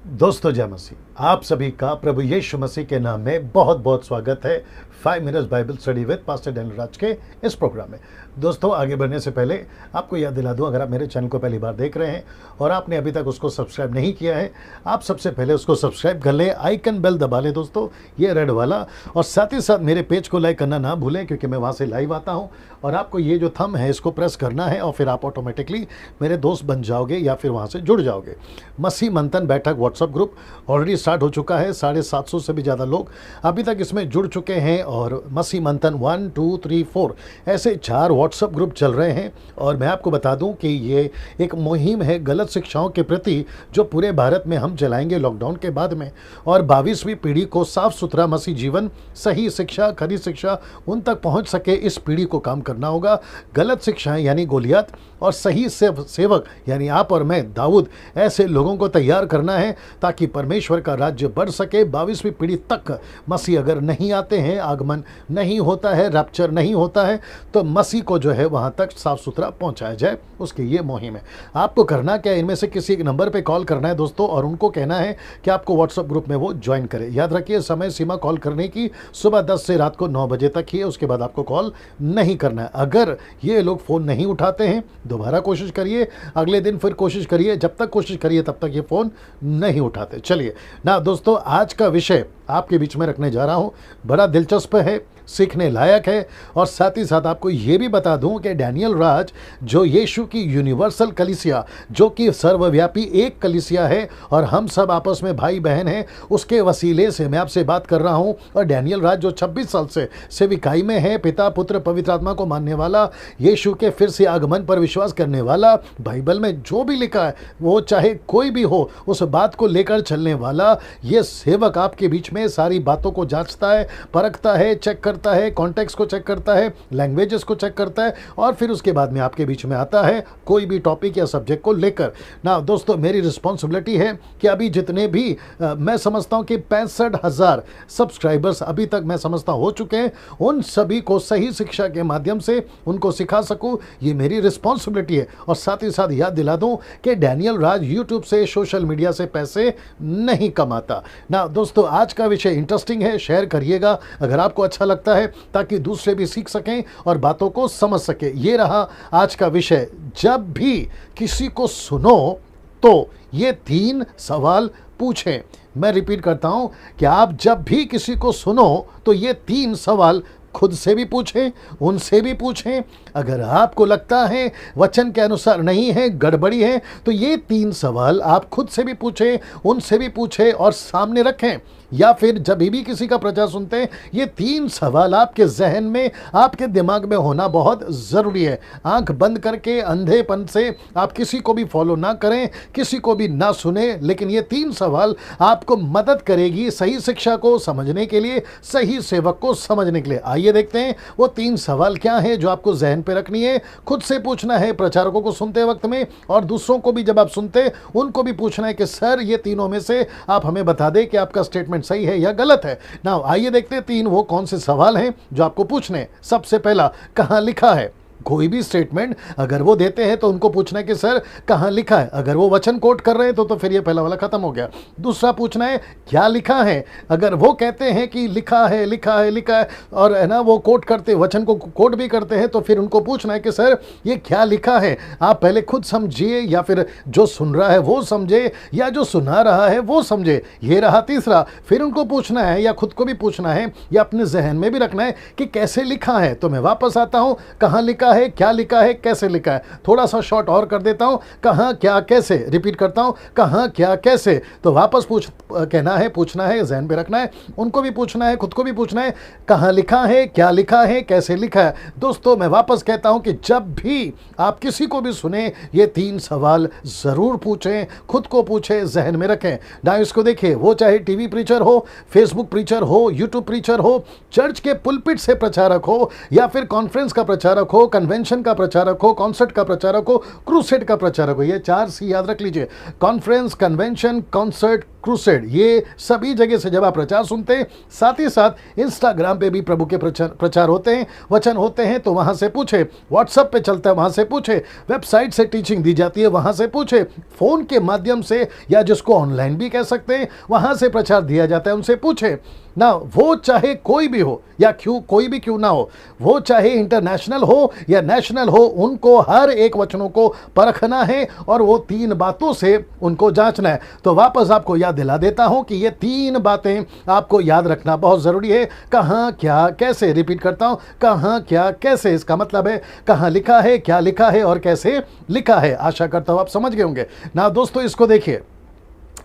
दोस्तों जय मसीह, आप सभी का प्रभु यीशु मसीह के नाम में बहुत बहुत स्वागत है 5 minutes Bible study with pastor Daniel Raj के इस प्रोग्राम में। दोस्तों आगे बढ़ने से पहले आपको याद दिला दूं, अगर आप मेरे चैनल को पहली बार देख रहे हैं और आपने अभी तक उसको सब्सक्राइब नहीं किया है, आप सबसे पहले उसको सब्सक्राइब कर लें, आइकन बेल दबा लें दोस्तों, ये रेड वाला, और साथ ही साथ मेरे पेज को लाइक करना ना भूलें क्योंकि मैं वहाँ से लाइव आता हूँ। और आपको ये जो थंब है इसको प्रेस करना है और फिर आप ऑटोमेटिकली मेरे दोस्त बन जाओगे या फिर वहाँ से जुड़ जाओगे। मसीह मंथन बैठक व्हाट्सएप ग्रुप ऑलरेडी स्टार्ट हो चुका है, 750 से भी ज़्यादा लोग अभी तक इसमें जुड़ चुके हैं। और मसीह मंथन 1, 2, 3, 4 ऐसे 4 व्हाट्सएप ग्रुप चल रहे हैं। और मैं आपको बता दूं कि ये एक मुहिम है गलत शिक्षाओं के प्रति, जो पूरे भारत में हम चलाएंगे लॉकडाउन के बाद में। और 22वीं पीढ़ी को साफ सुथरा मसीह जीवन, सही शिक्षा, खरी शिक्षा उन तक पहुंच सके, इस पीढ़ी को काम करना होगा। गलत शिक्षाएं यानी गोलियत और सही सेवक यानी आप और मैं दाऊद, ऐसे लोगों को तैयार करना है ताकि परमेश्वर का राज्य बढ़ सके। 22वीं पीढ़ी तक मसीह अगर नहीं आते हैं, आगमन नहीं होता है, रैप्चर नहीं होता है, तो मसीह को जो है वहाँ तक साफ सुथरा पहुँचाया जाए, उसकी ये मुहिम है। आपको करना क्या है, इनमें से किसी एक नंबर पे कॉल करना है दोस्तों, और उनको कहना है कि आपको व्हाट्सएप ग्रुप में वो ज्वाइन करें। याद रखिए समय सीमा कॉल करने की सुबह 10 से रात को 9 बजे तक ही है, उसके बाद आपको कॉल नहीं करना है। अगर ये लोग फ़ोन नहीं उठाते हैं, दोबारा कोशिश करिए, अगले दिन फिर कोशिश करिए, जब तक कोशिश करिए तब तक ये फ़ोन नहीं उठाते। चलिए ना दोस्तों, आज का विषय आपके बीच में रखने जा रहा हूँ, बड़ा दिलचस्प है, सीखने लायक है। और साथ ही साथ आपको ये भी बता दूं कि डैनियल राज जो यीशु की यूनिवर्सल कलीसिया, जो कि सर्वव्यापी एक कलीसिया है और हम सब आपस में भाई बहन हैं, उसके वसीले से मैं आपसे बात कर रहा हूं। और डैनियल राज जो 26 साल से सेविकाई में है, पिता पुत्र पवित्र आत्मा को मानने वाला, यीशु के फिर से आगमन पर विश्वास करने वाला, बाइबल में जो भी लिखा है वो चाहे कोई भी हो उस बात को लेकर चलने वाला ये सेवक आपके बीच में सारी बातों को जांचता है, परखता है, चेक करता है, कॉन्टेक्स्ट को चेक करता है, लैंग्वेजेस को चेक करता है, और फिर उसके बाद में आपके बीच में आता है कोई भी टॉपिक या सब्जेक्ट को लेकर। ना दोस्तों, मेरी रिस्पॉन्सिबिलिटी है कि अभी जितने भी मैं समझता हूं कि 65,000 सब्सक्राइबर्स अभी तक मैं समझता हो चुके हैं, उन सभी को सही शिक्षा के माध्यम से उनको सिखा सकूं, ये मेरी रिस्पॉन्सिबिलिटी है। और साथ ही साथ याद दिला दूं कि डैनियल राज यूट्यूब से, सोशल मीडिया से पैसे नहीं कमाता। ना दोस्तों, आज का विषय इंटरेस्टिंग है, शेयर करिएगा अगर आपको अच्छा लगता है, ताकि दूसरे भी सीख सकें और बातों को समझ सकें। ये रहा आज का विषय। जब भी किसी को सुनो तो ये 3 सवाल पूछें। मैं रिपीट करता हूं कि आप जब भी किसी को सुनो तो ये 3 सवाल खुद से भी पूछें, उनसे भी पूछें। अगर आपको लगता है वचन के अनुसार नहीं है, गड़बड़ी है, तो ये 3 सवाल आप खुद से भी पूछें, उनसे भी पूछें और सामने रखें। या फिर जब भी किसी का प्रचार सुनते हैं, ये 3 सवाल आपके जहन में, आपके दिमाग में होना बहुत ज़रूरी है। आंख बंद करके अंधेपन से आप किसी को भी फॉलो ना करें, किसी को भी ना सुने, लेकिन ये 3 सवाल आपको मदद करेगी सही शिक्षा को समझने के लिए, सही सेवक को समझने के लिए। आइए देखते हैं वो 3 सवाल क्या है जो आपको जहन पे रखनी है, खुद से पूछना है प्रचारकों को सुनते वक्त में, और दूसरों को भी जब आप सुनते उनको भी पूछना है कि सर ये तीनों में से आप हमें बता दें कि आपका स्टेटमेंट सही है या गलत है। नाउ आइए देखते हैं 3 वो कौन से सवाल हैं जो आपको पूछने। सबसे पहला, कहां लिखा है? कोई भी स्टेटमेंट अगर वो देते हैं तो उनको पूछना है कि सर कहां लिखा है। अगर वो वचन कोट कर रहे हैं तो फिर ये पहला वाला खत्म हो गया। दूसरा पूछना है क्या लिखा है। अगर वो कहते हैं कि लिखा है लिखा है लिखा है, और है ना वो कोट करते, वचन को कोट भी करते हैं, तो फिर उनको पूछना है कि सर ये क्या लिखा है। आप पहले खुद समझिए, या फिर जो सुन रहा है वो समझे, या जो सुना रहा है वो समझे। ये रहा तीसरा। फिर उनको पूछना है या खुद को भी पूछना है या अपने जहन में भी रखना है कि कैसे लिखा है। तो मैं वापस आता हूं, कहां लिखा है, क्या लिखा है, कैसे लिखा है। थोड़ा सा शॉर्ट और कर देता हूं, कहां क्या कैसे। रिपीट करता हूं, कहां क्या कैसे। तो वापस कहना है, पूछना है, ज़हन पे रखना है, उनको भी पूछना है, खुद को भी पूछना है, कहां लिखा है, क्या लिखा है, कैसे लिखा है। दोस्तों मैं वापस कहता हूं कि जब भी आप किसी को भी सुने, ये 3 सवाल जरूर पूछें, खुद को पूछें, जहन में रखें। ना इसको देखिए, वो चाहे टीवी प्रीचर हो, फेसबुक प्रीचर हो, यूट्यूब प्रीचर हो, चर्च के पुलपिट से प्रचारक हो, या फिर कॉन्फ्रेंस का प्रचारक हो, कन्वेंशन का प्रचारक हो, कॉन्सर्ट का प्रचारक हो, क्रूसेड का प्रचारक हो। ये 4 सी याद रख लीजिए, कॉन्फ्रेंस, कन्वेंशन, कॉन्सर्ट, क्रूसेड, ये सभी जगह से जब आप प्रचार सुनते हैं, साथ ही साथ इंस्टाग्राम पे भी प्रभु के प्रचार होते हैं, वचन होते हैं, तो वहाँ से पूछे, व्हाट्सएप पे चलता है वहाँ से पूछे, वेबसाइट से टीचिंग दी जाती है वहाँ से पूछे, फ़ोन के माध्यम से या जिसको ऑनलाइन भी कह सकते हैं वहाँ से प्रचार दिया जाता है, उनसे पूछे ना। वो चाहे कोई भी हो या कोई भी क्यों ना हो, वो चाहे इंटरनेशनल हो या नेशनल हो, उनको हर एक वचनों को परखना है और वो 3 बातों से उनको जांचना है। तो वापस आपको याद दिला देता हूं कि ये 3 बातें आपको याद रखना बहुत ज़रूरी है। कहाँ, क्या, कैसे। रिपीट करता हूं, कहाँ, क्या, कैसे। इसका मतलब है कहाँ लिखा है, क्या लिखा है और कैसे लिखा है। आशा करता हूं आप समझ गए होंगे ना। दोस्तों, इसको देखिए,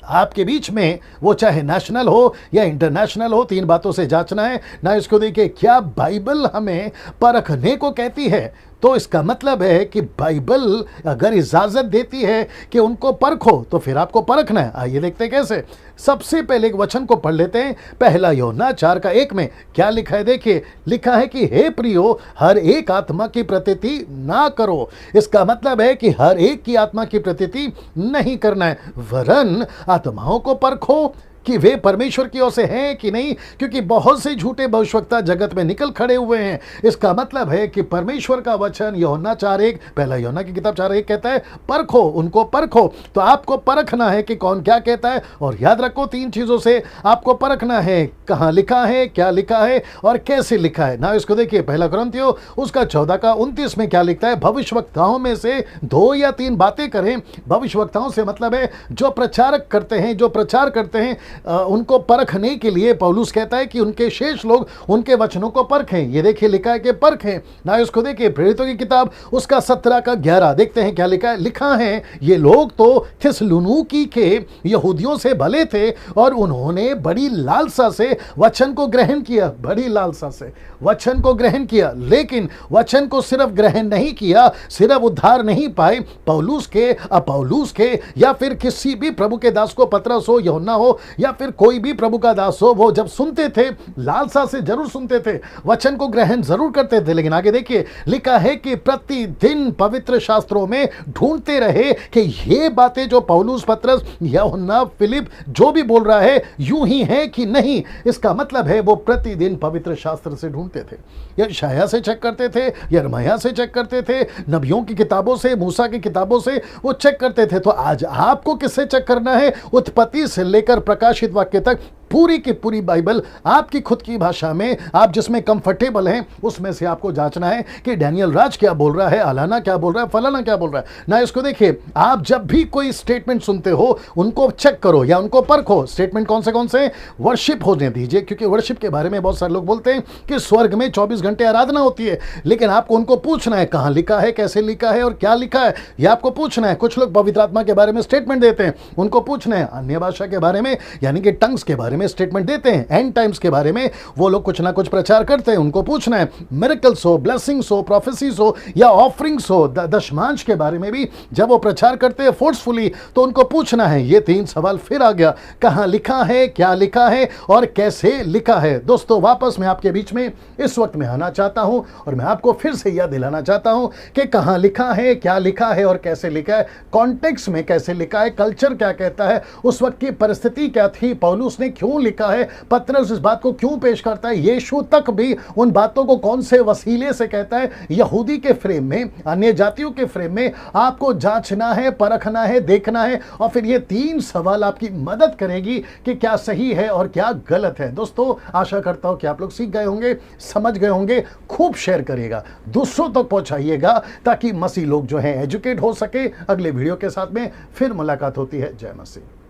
आपके बीच में वो चाहे नेशनल हो या इंटरनेशनल हो, 3 बातों से जांचना है ना। इसको देखिए, क्या बाइबल हमें परखने को कहती है? तो इसका मतलब है कि बाइबल अगर इजाज़त देती है कि उनको परखो, तो फिर आपको परखना है। आइए देखते हैं कैसे। सबसे पहले एक वचन को पढ़ लेते हैं। पहला यूहन्ना 4:1 में क्या लिखा है? देखिए, लिखा है कि हे प्रियो, हर एक आत्मा की प्रतीति ना करो। इसका मतलब है कि हर एक की आत्मा की प्रतीति नहीं करना है, वरन आत्माओं को परखो कि वे परमेश्वर की ओर से हैं कि नहीं, क्योंकि बहुत से झूठे भविष्यवक्ता जगत में निकल खड़े हुए हैं। इसका मतलब है कि परमेश्वर का वचन यूहन्ना 4:1, पहला यूहन्ना की किताब 4:1 कहता है परखो, उनको परखो। तो आपको परखना है कि कौन क्या कहता है, और याद रखो 3 चीजों से आपको परखना है, कहाँ लिखा है, क्या लिखा है और कैसे लिखा है ना। इसको देखिए, पहला कुरिन्थियों उसका 14:29 में क्या लिखता है? भविष्यवक्ताओं में से 2 या 3 बातें करें। भविष्यवक्ताओं से मतलब है जो प्रचारक करते हैं, जो प्रचार करते हैं, उनको परखने के लिए पौलुस कहता है कि उनके शेष लोग उनके वचनों को परखें। ये देखिए, लिखा है कि परखें ना। इसको देखिए, प्रेरितों की किताब उसका 17:11 देखते हैं क्या लिखा है। लिखा है, ये लोग तो थिस्सलुनीकि के यहूदियों से भले थे और उन्होंने बड़ी लालसा से वचन को ग्रहण किया, बड़ी लालसा से वचन को ग्रहण किया, लेकिन वचन को सिर्फ ग्रहण नहीं किया, सिर्फ उद्धार नहीं पाए। पौलुस के, अपौलुस के या फिर किसी भी प्रभु के दास को, पतरस हो, यूहन्ना हो या फिर कोई भी प्रभु का दास हो, वो जब सुनते थे लालसा से जरूर सुनते थे, वचन को ग्रहण जरूर करते थे, लेकिन आगे देखिए लिखा है कि प्रतिदिन पवित्र शास्त्रों में ढूंढते रहे कि ये बातें जो पौलुस, पतरस, यूहन्ना, फिलिप जो भी बोल रहा है यूं ही है कि नहीं। इसका मतलब है वो प्रतिदिन पवित्र शास्त्र से ढूंढते थे, यशायाह से चेक करते थे, यिर्मयाह से चेक करते थे, नबियों की किताबों से, मूसा की किताबों से वो चेक करते थे। तो आज आपको किससे चेक करना है? उत्पत्ति से लेकर प्रकाशित वाक्य तक पूरी की पूरी बाइबल आपकी खुद की भाषा में, आप जिसमें कंफर्टेबल हैं उसमें से आपको जांचना है कि डैनियल राज क्या बोल रहा है, अलाना क्या बोल रहा है, फलाना क्या बोल रहा है ना। इसको देखिए, आप जब भी कोई स्टेटमेंट सुनते हो उनको चेक करो या उनको परखो। स्टेटमेंट कौन से? वर्शिप होने दीजिए, क्योंकि वर्शिप के बारे में बहुत सारे लोग बोलते हैं कि स्वर्ग में 24 घंटे आराधना होती है, लेकिन आपको उनको पूछना है कहाँ लिखा है, कैसे लिखा है और क्या लिखा है, यह आपको पूछना है। कुछ लोग पवित्र आत्मा के बारे में स्टेटमेंट देते हैं, उनको पूछना है। अन्य भाषा के बारे में यानी कि टंग्स के बारे में स्टेटमेंट देते हैं, एंड टाइम्स के बारे में वो लोग कुछ ना कुछ प्रचार करते हैं, उनको पूछना है। मिरेकल्स हो, ब्लेसिंग्स हो, प्रोफेसीज हो या ऑफरिंग्स हो, दशमांश के बारे में भी जब वो प्रचार करते हैं फोर्सफुली, तो उनको पूछना है। ये 3 सवाल फिर आ गया, कहां लिखा है, क्या लिखा है और कैसे लिखा है। दोस्तों, वापस मैं आपके बीच में इस वक्त में आना चाहता हूं और मैं आपको फिर से याद दिलाना चाहता हूं कि कहां लिखा है, क्या लिखा है और कैसे लिखा है, कॉन्टेक्स्ट में कैसे लिखा है, कल्चर क्या कहता है, उस वक्त की परिस्थिति क्या थी, पौलुस ने क्यों लिखा है, पतरस इस बात को क्यों पेश करता है, यीशु तक भी उन बातों को कौन से वसीले से कहता है। यहूदी के फ्रेम में, अन्य जातियों के फ्रेम में आपको जांचना है, परखना है, देखना है, और फिर ये 3 सवाल आपकी मदद करेगी कि क्या सही है और क्या गलत है। दोस्तों, आशा करता हूं कि आप लोग सीख गए होंगे, समझ गए होंगे। खूब शेयर करिएगा, दूसरों तक पहुंचाइएगा, ताकि मसीह लोग जो हैं एजुकेट हो सके। अगले वीडियो के साथ में फिर मुलाकात होती है। जय मसीह।